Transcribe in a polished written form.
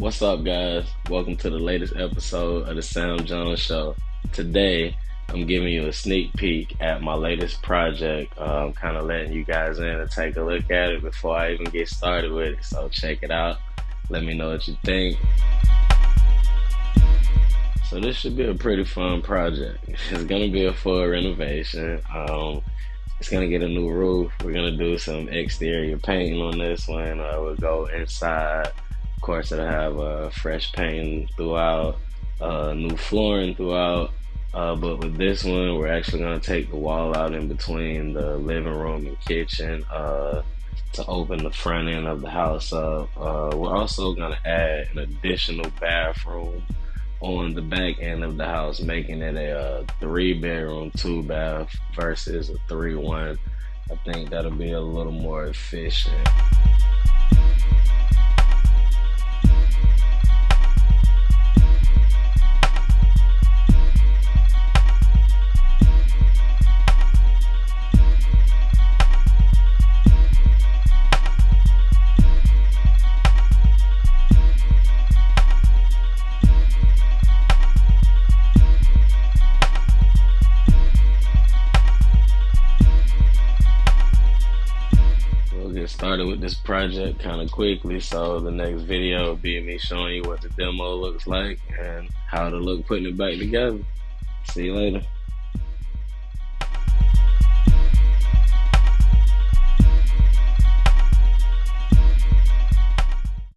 What's up, guys? Welcome to the latest episode of the Sam Jones Show. Today, I'm giving you a sneak peek at my latest project. I'm kind of letting you guys in and take a look at it before I even get started with it. So check it out. Let me know what you think. So this should be a pretty fun project. It's gonna be a full renovation. It's gonna get a new roof. We're gonna do some exterior painting on this one. We'll go inside. Of course, it'll have fresh paint throughout, new flooring throughout. But with this one, we're actually gonna take the wall out in between the living room and kitchen to open the front end of the house up. We're also gonna add an additional bathroom on the back end of the house, making it a 3-bedroom, 2-bath versus a 3-1. I think that'll be a little more efficient. Get started with this project kind of quickly, so the next video will be me showing you what the demo looks like and how to look putting it back together. See you later.